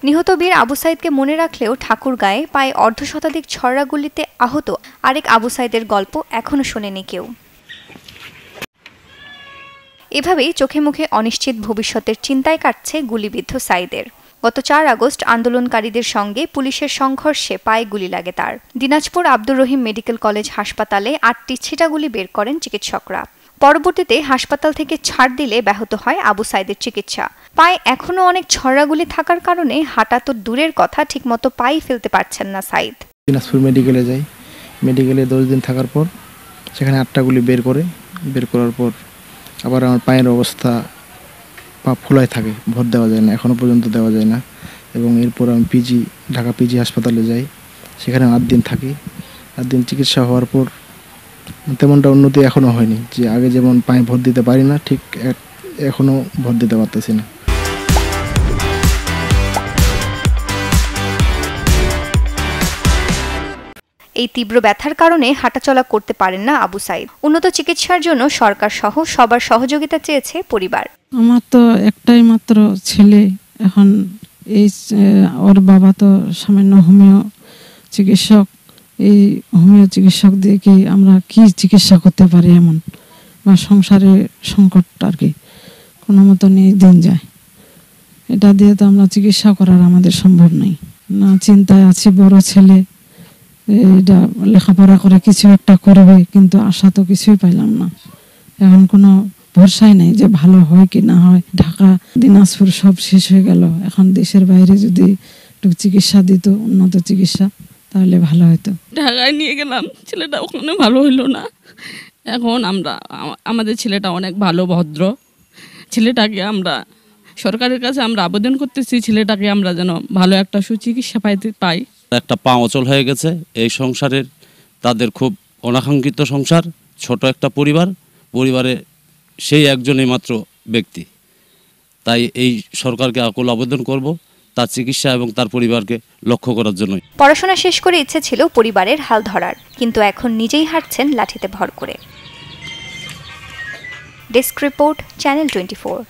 নিহত বীর আবু সাইদকে মনে রাখলেও ঠাকুরগাঁয়ে প্রায় অর্ধশতাধিক ছড়া গুলিতে আহত আরেক আবু সাইদের গল্প এখনো শোনেনি কেউ। এভাবেই চোখে মুখে অনিশ্চিত ভবিষ্যতের চিন্তায় কাটছে গুলিবিদ্ধ সাইদের। গত 4 আগস্ট আন্দোলনকারীদের সঙ্গে পুলিশের সংঘর্ষে পায়ে গুলি লাগে তার। দিনাজপুর আব্দুর রহিম মেডিকেল কলেজ হাসপাতালে 8টি ছিটাগুলি বের করেন চিকিৎসকরা। পরবর্তীতে হাসপাতাল থেকে ছাড় দিলে ব্যাহত হয় আবু সাইদের চিকিৎসা। পায়ে এখনো অনেক ছড়াগুলি থাকার কারণে হাঁটা তো দূরের কথা, ঠিকমতো পায়ে ফেলতে পারছেন না সাইদ। দিনাজপুর মেডিকেলে যাই, মেডিকেলে 10 দিন থাকার পর সেখানে 8টা গুলি বের করার পর আবার আমার পায়ের অবস্থা পা ফোলায় থাকে, ভর দেওয়া যায় না, এখনও পর্যন্ত দেওয়া যায় না। এবং এরপর আমি ঢাকা পিজি হাসপাতালে যাই, সেখানে 8 দিন থাকি। 8 দিন চিকিৎসা হওয়ার পর তেমনটা উন্নতি এখনও হয়নি, যে আগে যেমন পায়ে ভর দিতে পারি না, ঠিক এখনও ভর দিতে পারতেছি না। এই তীব্র ব্যথার কারণে হাঁটাচলা করতে পারেন না আবু সাইদ। উন্নত চিকিৎসার জন্য সরকার সহ সবার সহযোগিতা চেয়েছে পরিবার। আমার তো একটাই মাত্র ছেলে, এখন এই ওর বাবা তো সামান্য হোমিও চিকিৎসক। এই হোমিও চিকিৎসক দিয়ে কি আমরা কি চিকিৎসা করতে পারি, এমন বা সংসারে সংকট আর কি কোনো মতো নিয়ে দিন যায়। এটা দিয়ে তো আমরা চিকিৎসা করার আমাদের সম্ভব নেই। না চিন্তায় আছি, বড় ছেলে এটা লেখাপড়া করে কিছু একটা করবে, কিন্তু আশা তো কিছুই পাইলাম না। এখন কোনো ভরসাই নেই যে ভালো হয় কি না হয়। ঢাকা দিনাজপুর সব শেষ হয়ে গেল, এখন দেশের বাইরে যদি একটু চিকিৎসা দিত, উন্নত চিকিৎসা, তাহলে ভালো হতো। ঢাকায় নিয়ে গেলাম, ছেলেটা ওখানে ভালো হইলো না। এখন আমাদের ছেলেটা অনেক ভালো, ভদ্র ছেলেটাকে আমরা সরকারের কাছে আমরা আবেদন করতেছি, ছেলেটাকে আমরা যেন ভালো একটা সুচিকিৎসা পাই। একটা পা অচল হয়ে গেছে এই সংসারের, তাদের খুব অনাকাঙ্ক্ষিত সংসার, ছোট একটা পরিবারে সেই একজনই মাত্র ব্যক্তি। তাই এই সরকারকে আকুল আবেদন করব তার চিকিৎসা এবং তার পরিবারকে লক্ষ্য করার জন্য। পড়াশোনা শেষ করে ইচ্ছে ছিল পরিবারের হাল ধরার, কিন্তু এখন নিজেই হাঁটছেন লাঠিতে ভর করে। Desk report, channel 24।